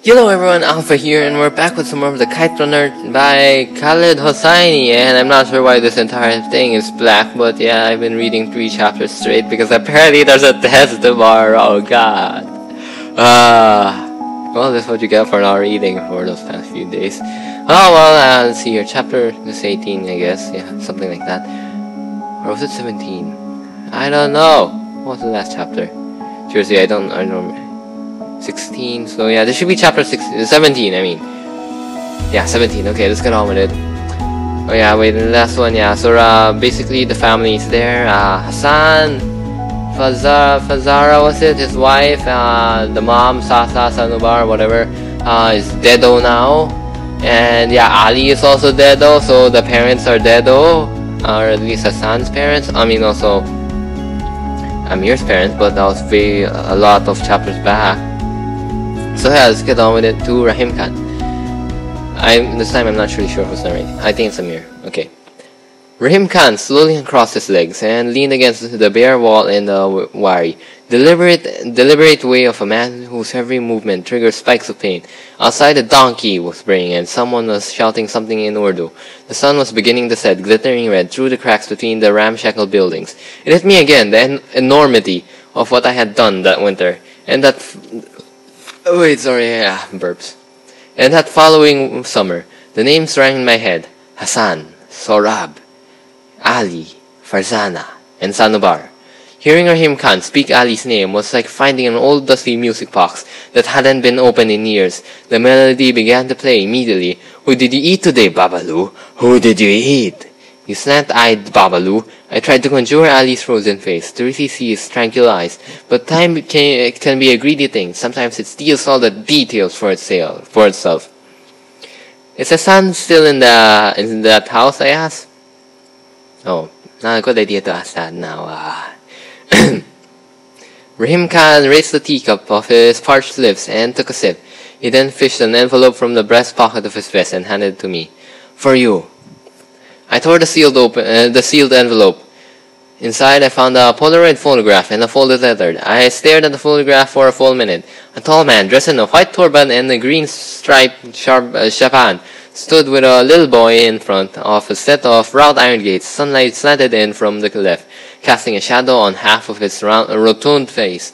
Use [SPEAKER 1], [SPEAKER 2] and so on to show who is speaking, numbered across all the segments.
[SPEAKER 1] Hello everyone, Alpha here, and we're back with some more of the Kite Runner by Khaled Hosseini. And I'm not sure why this entire thing is black, but yeah, I've been reading 3 chapters straight because apparently there's a test tomorrow. Oh god. Well, this is what you get for not reading for those past few days. Oh well, let's see here. Chapter this 18, I guess. Yeah, something like that. Or was it 17? I don't know. What was the last chapter? Seriously, I don't remember. 16, so yeah, this should be chapter 17, I mean. Yeah, 17, okay, let's get on with it. Oh yeah, wait, the last one, yeah, so basically the family is there, Hassan, Fazara was it, his wife, the mom, Sasa, Sanubar, whatever, is deado now. And yeah, Ali is also deado, so the parents are deado, or at least Hassan's parents, I mean also Amir's parents, but that was a lot of chapters back. So yeah, let's get on with it to Rahim Khan. This time I'm not really sure who's narrating. I think it's Amir. Okay. Rahim Khan slowly uncrossed his legs and leaned against the bare wall in the wary, deliberate way of a man whose every movement triggered spikes of pain. Outside, a donkey was braying and someone was shouting something in Urdu. The sun was beginning to set, glittering red through the cracks between the ramshackle buildings. It hit me again, the enormity of what I had done that winter, and that... Oh wait, sorry, yeah, burps. And that following summer, the names rang in my head. Hassan, Sorab, Ali, Farzana, and Sanubar. Hearing Rahim Khan speak Ali's name was like finding an old dusty music box that hadn't been opened in years. The melody began to play immediately. Who did you eat today, Babalu? Who did you eat? You slant-eyed Babalu. I tried to conjure Ali's frozen face, to really see his tranquil eyes, but time can be a greedy thing. Sometimes it steals all the details for itself. Is Hassan still in that house, I asked? Oh, not a good idea to ask that now. Rahim Khan raised the teacup off his parched lips and took a sip. He then fished an envelope from the breast pocket of his vest and handed it to me. For you. I tore the sealed envelope. Inside, I found a Polaroid photograph and a folded letter. I stared at the photograph for a full minute. A tall man dressed in a white turban and a green striped shapan stood with a little boy in front of a set of wrought iron gates. Sunlight slanted in from the left, casting a shadow on half of his rotund face.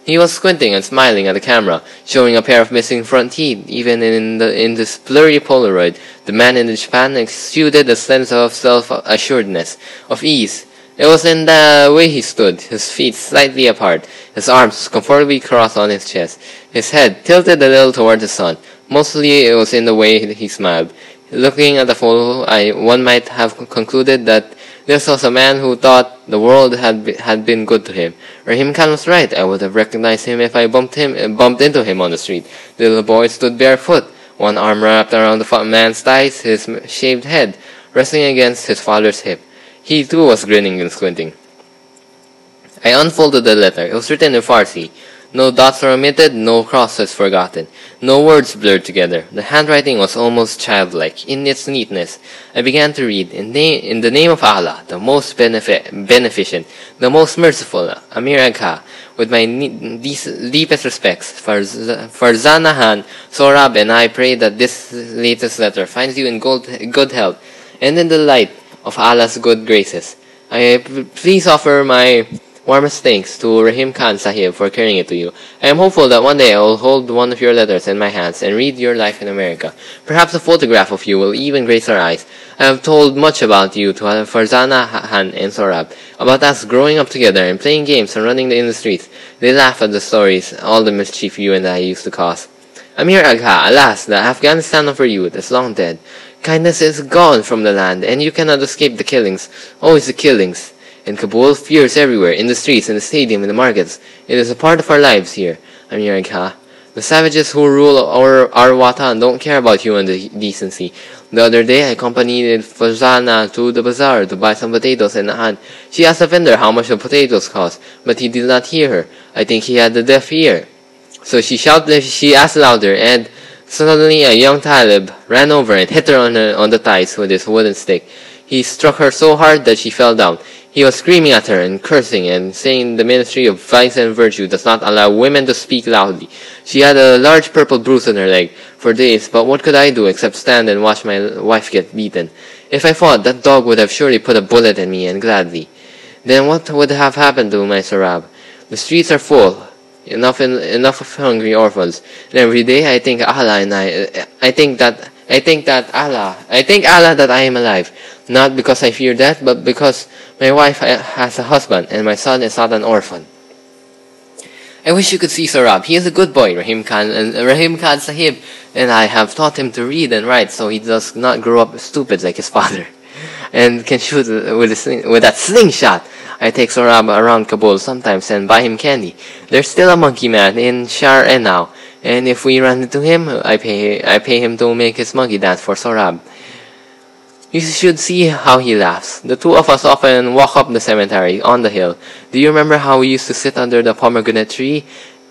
[SPEAKER 1] He was squinting and smiling at the camera, showing a pair of missing front teeth. Even in this blurry Polaroid, the man in the Japan exuded a sense of self-assuredness, of ease. It was in the way he stood, his feet slightly apart, his arms comfortably crossed on his chest, his head tilted a little toward the sun. Mostly it was in the way he smiled. Looking at the photo, one might have concluded that this was a man who thought the world had been good to him. Rahim Khan was right. I would have recognized him if I bumped into him on the street. The little boy stood barefoot, one arm wrapped around the man's thighs, his shaved head resting against his father's hip. He too was grinning and squinting. I unfolded the letter. It was written in Farsi. No dots were omitted, no crosses forgotten, no words blurred together. The handwriting was almost childlike in its neatness. I began to read, in the name of Allah, the most beneficent, the most merciful, Amir Agha, with my deepest respects, Farzana Han, Sorab, and I pray that this latest letter finds you in good health, and in the light of Allah's good graces. Please offer my warmest thanks to Rahim Khan Sahib for carrying it to you. I am hopeful that one day I will hold one of your letters in my hands and read your life in America. Perhaps a photograph of you will even grace our eyes. I have told much about you to Farzana, Han, and Sorab, about us growing up together and playing games and running in the streets. They laugh at the stories, all the mischief you and I used to cause. Amir Agha, alas, the Afghanistan of our youth is long dead. Kindness is gone from the land, and you cannot escape the killings. Always the killings. In Kabul, fears everywhere, in the streets, in the stadium, in the markets. It is a part of our lives here, Amir Agha. The savages who rule our watan don't care about human decency. The other day, I accompanied Farzana to the bazaar to buy some potatoes and naan. She asked the vendor how much the potatoes cost, but he did not hear her. I think he had a deaf ear. So she asked louder, and suddenly a young Talib ran over and hit her on the thighs with his wooden stick. He struck her so hard that she fell down. He was screaming at her and cursing and saying the Ministry of Vice and Virtue does not allow women to speak loudly. She had a large purple bruise on her leg for days, but what could I do except stand and watch my wife get beaten? If I fought, that dog would have surely put a bullet in me, and gladly. Then what would have happened to my Sorab? The streets are full. Enough of hungry orphans. And every day I think Allah that I am alive. Not because I fear death, but because my wife has a husband and my son is not an orphan. I wish you could see Sorab. He is a good boy, Rahim Khan Sahib, and I have taught him to read and write so he does not grow up stupid like his father, and can shoot with that slingshot. I take Sorab around Kabul sometimes and buy him candy. There's still a monkey man in Shar now, and if we run into him, I pay him to make his monkey dance for Sorab. You should see how he laughs. The two of us often walk up the cemetery on the hill. Do you remember how we used to sit under the pomegranate tree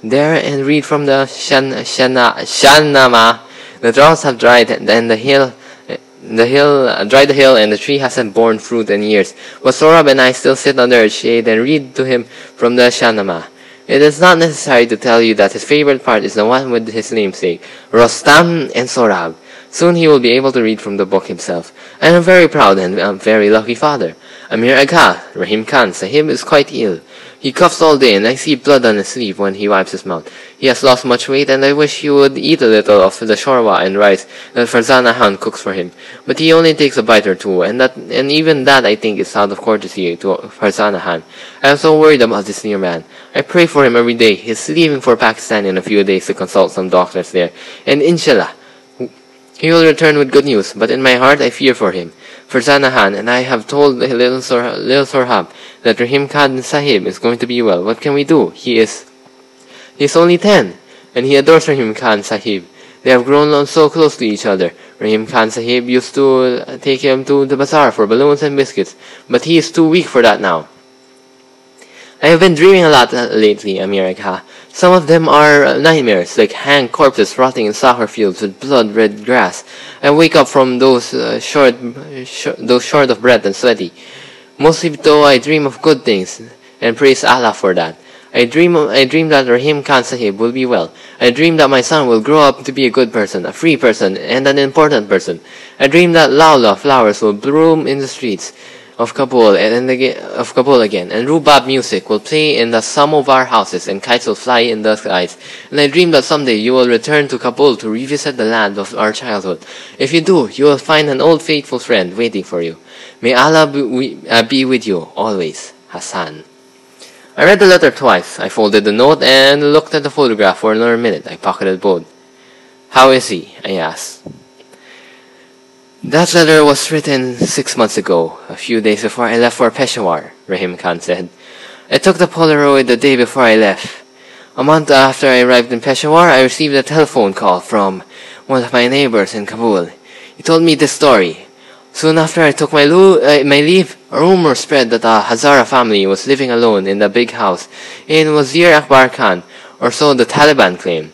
[SPEAKER 1] there and read from the Shahnameh? The droughts have dried and the hill and the tree hasn't borne fruit in years. But Sorab and I still sit under its shade and read to him from the Shahnameh. It is not necessary to tell you that his favorite part is the one with his namesake, Rostam and Sorab. Soon he will be able to read from the book himself. I am very proud and a very lucky father. Amir Agha, Rahim Khan Sahib, is quite ill. He coughs all day and I see blood on his sleeve when he wipes his mouth. He has lost much weight and I wish he would eat a little of the shorwa and rice that Farzana Khan cooks for him. But he only takes a bite or two, and even that I think is out of courtesy to Farzana Khan. I am so worried about this near man. I pray for him every day. He is leaving for Pakistan in a few days to consult some doctors there, and inshallah, he will return with good news, but in my heart I fear for him. Farzana Khan and I have told little Sorab that Rahim Khan Sahib is going to be well. What can we do? He is only 10, and he adores Rahim Khan Sahib. They have grown so close to each other. Rahim Khan Sahib used to take him to the bazaar for balloons and biscuits, but he is too weak for that now. I have been dreaming a lot lately, Amir Agha. Some of them are nightmares, like hanged corpses rotting in soccer fields with blood-red grass. I wake up from those short of breath and sweaty. Mostly though I dream of good things, and praise Allah for that. I dream that Rahim Khan Sahib will be well. I dream that my son will grow up to be a good person, a free person, and an important person. I dream that Laula flowers will bloom in the streets of Kabul again, and rhubarb music will play in the samovar houses, and kites will fly in the skies. And I dream that someday you will return to Kabul to revisit the land of our childhood. If you do, you will find an old faithful friend waiting for you. May Allah be with you always, Hassan. I read the letter twice. I folded the note and looked at the photograph for another minute. I pocketed both. How is he? I asked. That letter was written 6 months ago, a few days before I left for Peshawar, Rahim Khan said. I took the Polaroid the day before I left. A month after I arrived in Peshawar, I received a telephone call from one of my neighbors in Kabul. He told me this story. Soon after I took my leave, a rumor spread that a Hazara family was living alone in the big house in Wazir Akbar Khan, or so the Taliban claimed.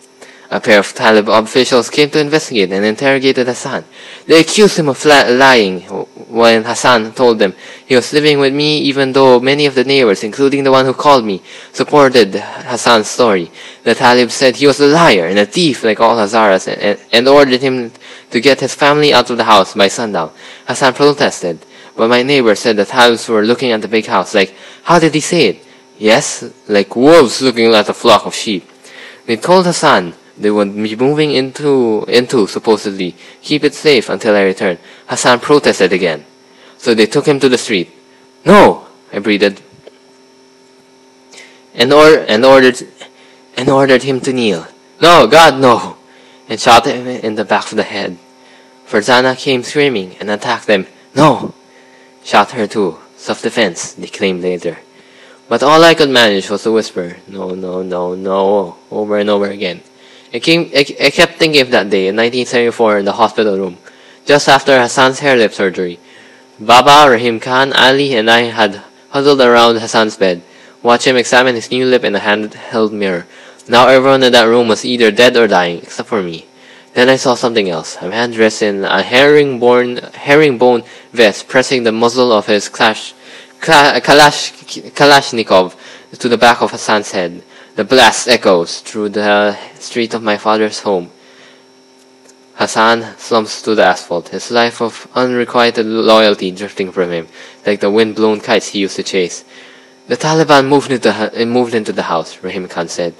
[SPEAKER 1] A pair of Taliban officials came to investigate and interrogated Hassan. They accused him of lying when Hassan told them he was living with me, even though many of the neighbors, including the one who called me, supported Hassan's story. The Talib said he was a liar and a thief like all Hazaras and ordered him to get his family out of the house by sundown. Hassan protested, but my neighbor said the Talibs were looking at the big house. Like, how did he say it? Yes, like wolves looking at a flock of sheep. They told Hassan they would be moving into supposedly keep it safe until I return. Hassan protested again, so they took him to the street. No, I breathed, and ordered him to kneel. No, God, no, and shot him in the back of the head. Farzana came screaming and attacked them. No, shot her too. Self-defense, they claimed later. But all I could manage was to whisper, no, no, no, no, over and over again. I kept thinking of that day in 1974 in the hospital room, just after Hassan's hair lip surgery. Baba, Rahim Khan, Ali, and I had huddled around Hassan's bed, watched him examine his new lip in a handheld mirror. Now everyone in that room was either dead or dying, except for me. Then I saw something else. A man dressed in a herringbone vest, pressing the muzzle of his Kalashnikov to the back of Hassan's head. The blast echoes through the street of my father's home. Hassan slumps to the asphalt, his life of unrequited loyalty drifting from him, like the wind-blown kites he used to chase. The Taliban moved into the house, Rahim Khan said.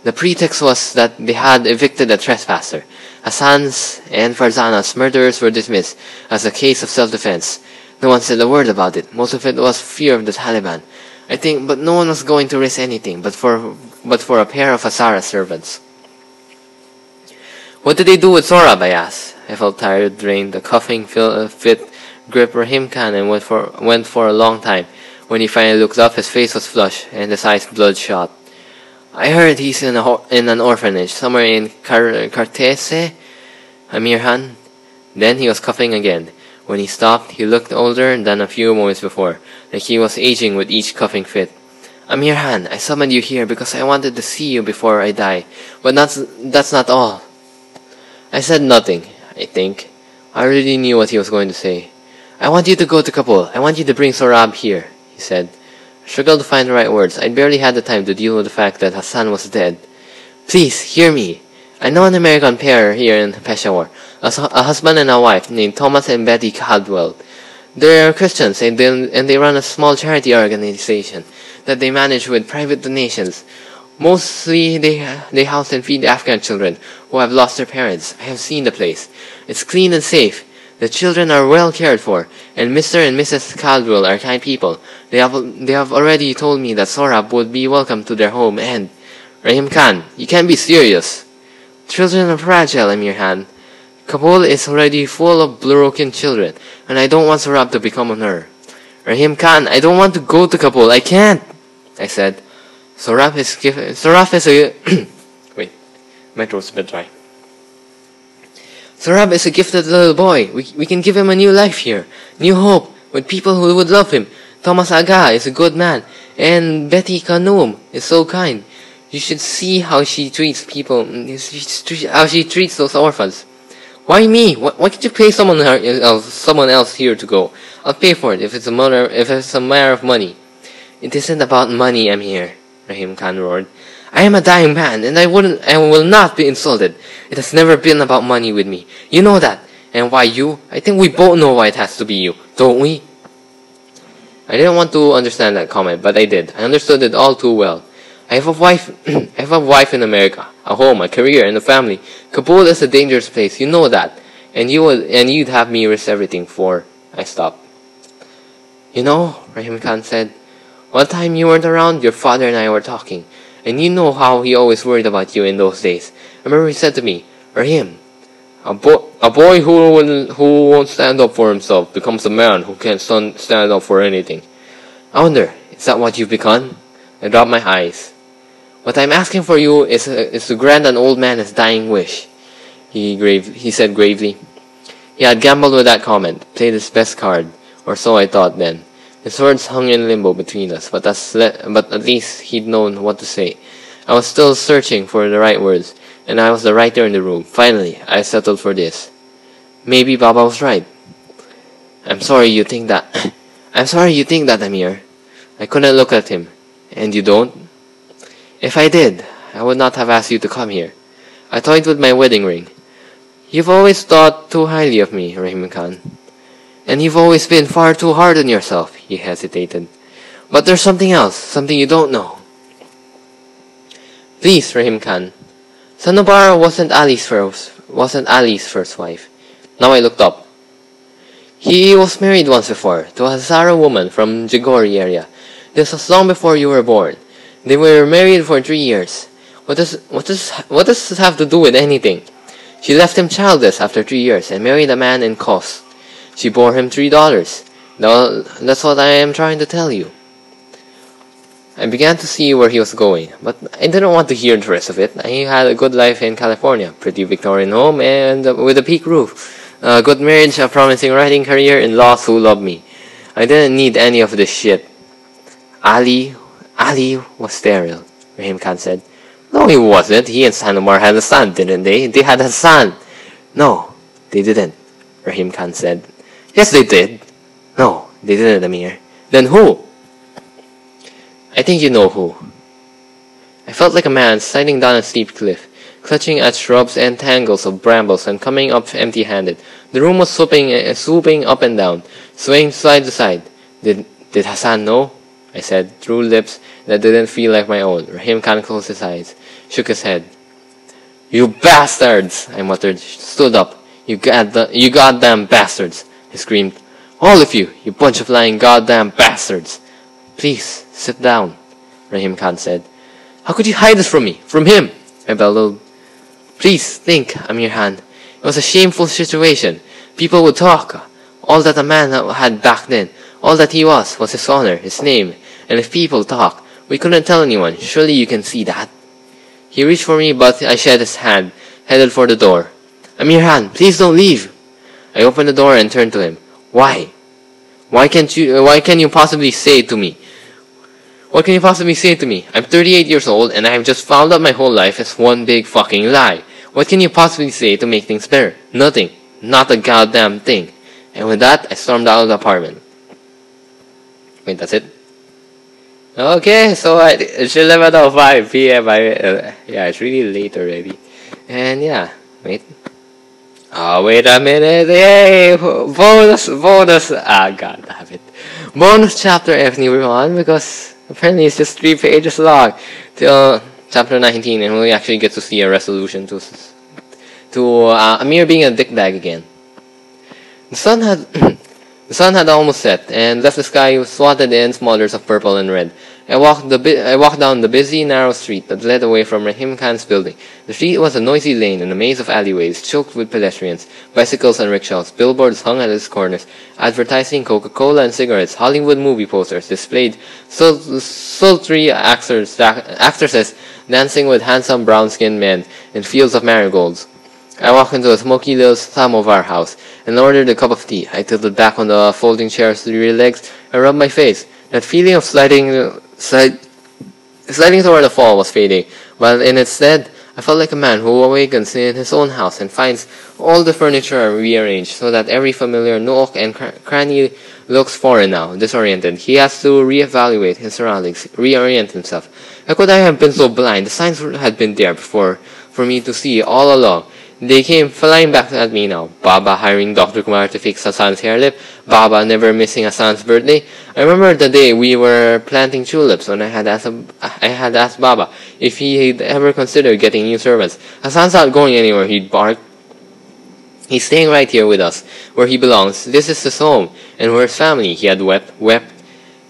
[SPEAKER 1] The pretext was that they had evicted a trespasser. Hassan's and Farzana's murderers were dismissed as a case of self-defense. No one said a word about it. Most of it was fear of the Taliban, I think, but no one was going to risk anything but for a pair of Hazara servants. What did they do with Sohrab? I asked. I felt tired, drained. The coughing fit gripped Rahim Khan and went for a long time. When he finally looked up, his face was flushed and his eyes bloodshot. I heard he's in an orphanage somewhere in Kartese, Amir Han. Then he was coughing again. When he stopped, he looked older than a few moments before, like he was aging with each coughing fit. Amir Han, I summoned you here because I wanted to see you before I die, but that's not all. I said nothing, I think. I already knew what he was going to say. I want you to go to Kabul. I want you to bring Sohrab here, he said. I struggled to find the right words. I barely had the time to deal with the fact that Hassan was dead. Please, hear me. I know an American pair here in Peshawar, a husband and a wife named Thomas and Betty Caldwell. They're Christians and they run a small charity organization that they manage with private donations. Mostly they house and feed Afghan children who have lost their parents. I have seen the place. It's clean and safe. The children are well cared for, and Mr. and Mrs. Caldwell are kind people. They have already told me that Sohrab would be welcome to their home, and Rahim Khan, you can't be serious. Children are fragile, Amir Han. Kabul is already full of broken children, and I don't want Sohrab to become on her. Rahim Khan, I don't want to go to Kabul. I can't, I said. Sohrab is a wait, my throat's a bit dry. Sohrab is a gifted little boy. We can give him a new life here, new hope, with people who would love him. Thomas Aga is a good man, and Betty Khanum is so kind. You should see how she treats people, how she treats those orphans. Why me? Why can't you pay someone else here to go? I'll pay for it if it's a matter of money. It isn't about money, I'm here, Rahim Khan roared. I am a dying man, and I will not be insulted. It has never been about money with me. You know that. And why you? I think we both know why it has to be you, don't we? I didn't want to understand that comment, but I did. I understood it all too well. I have a wife. I have a wife in America, a home, a career, and a family. Kabul is a dangerous place. You know that, and you'd have me risk everything for. I stopped. You know, Rahim Khan said, one time you weren't around, your father and I were talking, and you know how he always worried about you in those days. I remember he said to me, Rahim, a boy who won't stand up for himself becomes a man who can't stand up for anything. I wonder, is that what you've become? I dropped my eyes. What I'm asking for you is to grant an old man his dying wish, he said gravely. He had gambled with that comment, played his best card, or so I thought then. His words hung in limbo between us, but at least he'd known what to say. I was still searching for the right words, and I was the writer in the room. Finally, I settled for this. Maybe Baba was right. I'm sorry you think that, Amir. I couldn't look at him. And you don't? If I did, I would not have asked you to come here. I toyed with my wedding ring. You've always thought too highly of me, Rahim Khan. And you've always been far too hard on yourself, he hesitated. But there's something else, something you don't know. Please, Rahim Khan. Sanubara wasn't Ali's first wife. Now I looked up. He was married once before, to a Hazara woman from Jigori area. This was long before you were born. They were married for 3 years. What does this have to do with anything? She left him childless after 3 years and married a man in Kos. She bore him $3. Now, that's what I am trying to tell you. I began to see where he was going, but I didn't want to hear the rest of it. I had a good life in California, pretty Victorian home, and with a peak roof. A good marriage, a promising writing career, in-laws who loved me. I didn't need any of this shit. Ali was sterile, Rahim Khan said. No, he wasn't. He and Sanumar had a son, didn't they? They had a son. No, they didn't, Rahim Khan said. Yes, they did. No, they didn't, Amir. Then who? I think you know who. I felt like a man sliding down a steep cliff, clutching at shrubs and tangles of brambles and coming up empty-handed. The room was swooping up and down, swaying side to side. Did Hassan know? I said, through lips that didn't feel like my own. Rahim Khan closed his eyes, shook his head. You bastards! I muttered, stood up. You goddamn bastards! I screamed. All of you, you bunch of lying goddamn bastards! Please, sit down, Rahim Khan said. How could you hide this from me? From him? I bellowed. Please think, Amir Khan. It was a shameful situation. People would talk. All that a man had back then, all that he was his honor, his name. And if people talk, we couldn't tell anyone. Surely you can see that. He reached for me, but I shed his hand, headed for the door. Amir Khan, please don't leave. I opened the door and turned to him. Why? What can you possibly say to me? What can you possibly say to me? I'm 38 years old and I have just found out my whole life is one big fucking lie. What can you possibly say to make things better? Nothing. Not a goddamn thing. And with that, I stormed out of the apartment. Wait, that's it? Okay, so it's 11:05 p.m. Yeah, it's really late already. And yeah, wait. Oh, wait a minute. Yay! Bonus. Ah, god damn it. Bonus chapter everyone, because apparently it's just 3 pages long till chapter 19, and we actually get to see a resolution to Amir being a dickbag again. The sun had almost set and left the sky swathed in smothers of purple and red. I walked down the busy, narrow street that led away from Rahim Khan's building. The street was a noisy lane and a maze of alleyways choked with pedestrians, bicycles and rickshaws. Billboards hung at its corners, advertising Coca-Cola and cigarettes. Hollywood movie posters displayed sultry actresses dancing with handsome brown-skinned men in fields of marigolds. I walked into a smoky little samovar house and ordered a cup of tea. I tilted back on the folding chair's 3 legs and rubbed my face. That feeling of sliding toward the fall was fading, but instead, I felt like a man who awakens in his own house and finds all the furniture rearranged so that every familiar nook and cranny looks foreign now, disoriented. He has to reevaluate his surroundings, reorient himself. How could I have been so blind? The signs had been there before for me to see all along. They came flying back at me now. Baba hiring Dr. Kumar to fix Hassan's hair lip. Baba never missing Hassan's birthday. I remember the day we were planting tulips when I had asked Baba if he'd ever considered getting new servants. Hassan's not going anywhere, he'd bark. He's staying right here with us, where he belongs. This is his home, and we're his family. He had wept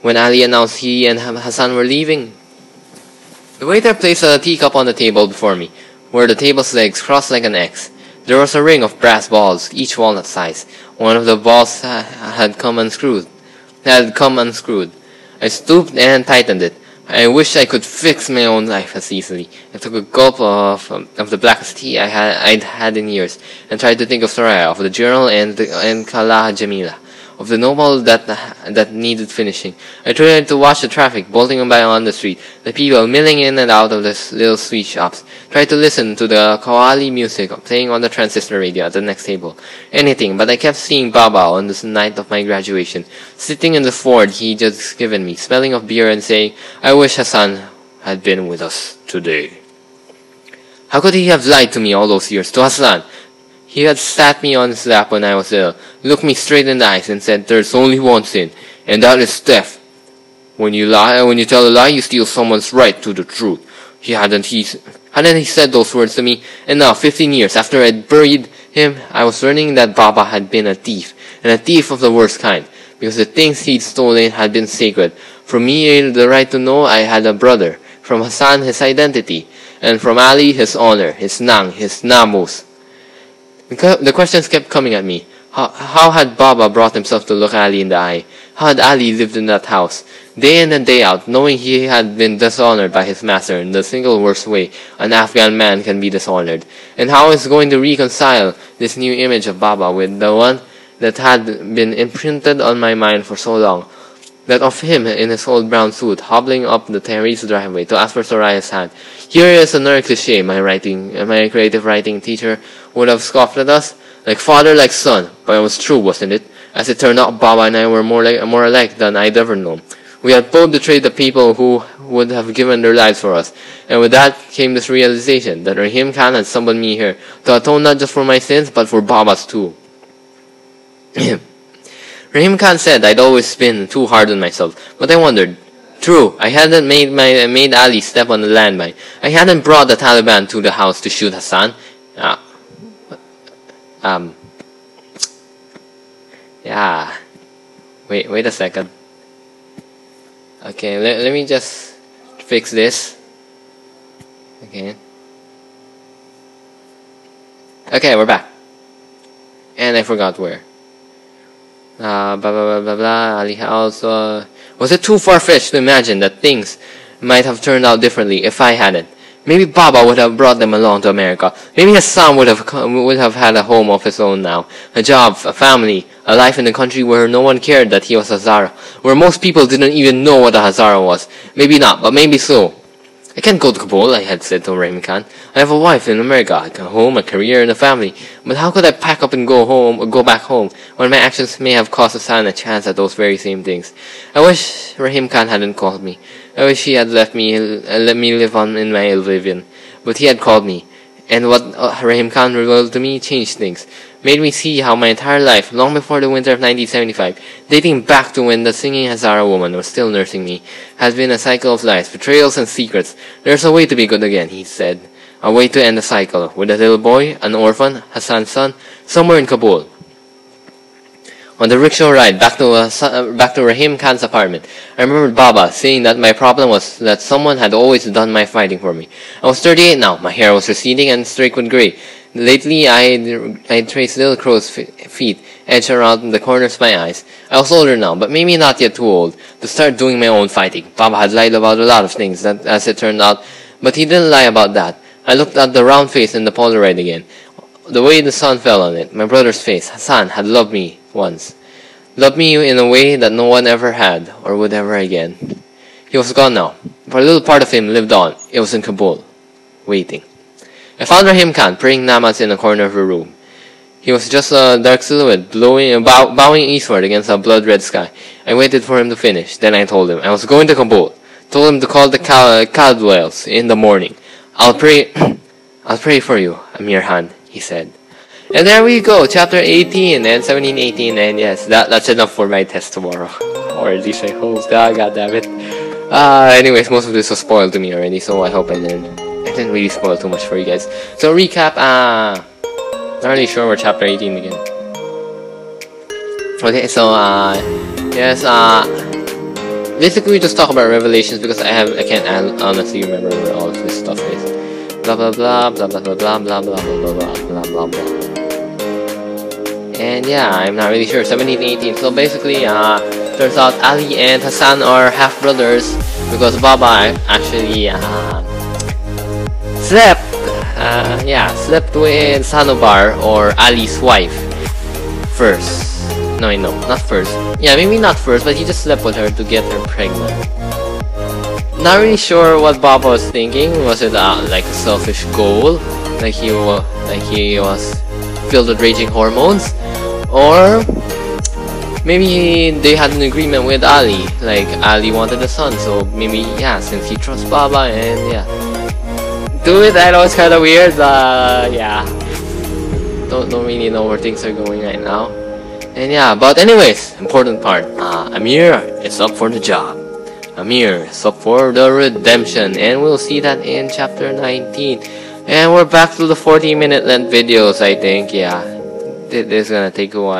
[SPEAKER 1] when Ali announced he and Hassan were leaving. The waiter placed a teacup on the table before me, where the table's legs crossed like an X. There was a ring of brass balls, each walnut size. One of the balls had come unscrewed. I stooped and tightened it. I wished I could fix my own life as easily. I took a gulp of the blackest tea I'd had in years, and tried to think of Soraya, of the journal, and Kala Jamila, of the novel that needed finishing. I tried to watch the traffic bolting by on the street, the people milling in and out of the little sweet shops. Tried to listen to the Qawwali music playing on the transistor radio at the next table. Anything, but I kept seeing Baba on the night of my graduation, sitting in the Ford he'd just given me, smelling of beer and saying, I wish Hassan had been with us today. How could he have lied to me all those years, to Hassan? He had sat me on his lap when I was ill, looked me straight in the eyes, and said, there's only one sin, and that is theft. When you tell a lie, you steal someone's right to the truth. Hadn't he said those words to me? And now, 15 years after I'd buried him, I was learning that Baba had been a thief, and a thief of the worst kind, because the things he'd stolen had been sacred. From me, the right to know I had a brother. From Hassan, his identity. And from Ali, his honor, his nang, his namus. The questions kept coming at me. How had Baba brought himself to look Ali in the eye? How had Ali lived in that house, day in and day out, knowing he had been dishonored by his master in the single worst way an Afghan man can be dishonored? And how is going to reconcile this new image of Baba with the one that had been imprinted on my mind for so long? That of him in his old brown suit, hobbling up the terrace driveway to ask for Soraya's hand. Here is another cliché my creative writing teacher would have scoffed at us. Like father, like son. But it was true, wasn't it? As it turned out, Baba and I were more alike than I'd ever known. We had both betrayed the people who would have given their lives for us. And with that came this realization that Rahim Khan had summoned me here to atone not just for my sins, but for Baba's too. Rahim Khan said I'd always been too hard on myself, but I wondered. True, I hadn't made Ali step on the landmine. I hadn't brought the Taliban to the house to shoot Hassan. Yeah. Wait a second. Okay, let me just fix this. Okay, we're back. And I forgot where. Blah blah blah blah. Ali also. Was it too far-fetched to imagine that things might have turned out differently if I hadn't? Maybe Baba would have brought them along to America. Maybe Hassan would have had a home of his own now, a job, a family, a life in a country where no one cared that he was Hazara, where most people didn't even know what a Hazara was. Maybe not, but maybe so. I can't go to Kabul, I had said to Rahim Khan. I have a wife in America, a home, a career, and a family. But how could I pack up and go back home, when my actions may have cost Hassan a chance at those very same things? I wish Rahim Khan hadn't called me. I wish he had let me live on in my oblivion. But he had called me. And what Rahim Khan revealed to me changed things. Made me see how my entire life, long before the winter of 1975, dating back to when the singing Hazara woman was still nursing me, has been a cycle of lies, betrayals, and secrets. There's a way to be good again, he said. A way to end the cycle, with a little boy, an orphan, Hassan's son, somewhere in Kabul. On the rickshaw ride back to Rahim Khan's apartment, I remembered Baba saying that my problem was that someone had always done my fighting for me. I was 38 now, my hair was receding and streaked with grey. Lately, I'd traced little crow's feet edged around the corners of my eyes. I was older now, but maybe not yet too old, to start doing my own fighting. Baba had lied about a lot of things, as it turned out, but he didn't lie about that. I looked at the round face in the Polaroid again. The way the sun fell on it, my brother's face, Hassan, had loved me once. Loved me in a way that no one ever had, or would ever again. He was gone now, but a little part of him lived on. It was in Kabul, waiting. I found Rahim Khan praying namaz in a corner of the room. He was just a dark silhouette, bowing eastward against a blood-red sky. I waited for him to finish. Then I told him I was going to Kabul. Told him to call the Caldwells in the morning. I'll pray for you, Amir Khan, he said. And there we go, chapter 18 and 17, 18, and yes, that's enough for my test tomorrow. Or at least I hope. God damn it. Anyways, most of this was spoiled to me already, so I hope I didn't really spoil too much for you guys. So recap, not really sure where chapter 18 began. Okay, so yes, basically we just talk about Revelations because I can't honestly remember where all of this stuff is. Blah blah blah blah blah blah blah blah blah blah blah blah blah. And yeah, I'm not really sure. 17, 18. So basically, turns out Ali and Hassan are half brothers because Baba actually slept with Sanobar, or Ali's wife, first. No, not first. Yeah, maybe not first, but he just slept with her to get her pregnant. Not really sure what Baba was thinking. Was it like a selfish goal, like he was filled with raging hormones, or maybe they had an agreement with Ali, like Ali wanted a son, so maybe yeah, since he trusts Baba, and yeah. Do it. I know it's kind of weird. Yeah. Don't really know where things are going right now. And yeah, but anyways, important part. Amir is up for the job. Amir is up for the redemption, and we'll see that in chapter 19. And we're back to the 40-minute length videos, I think. Yeah, this is gonna take a while.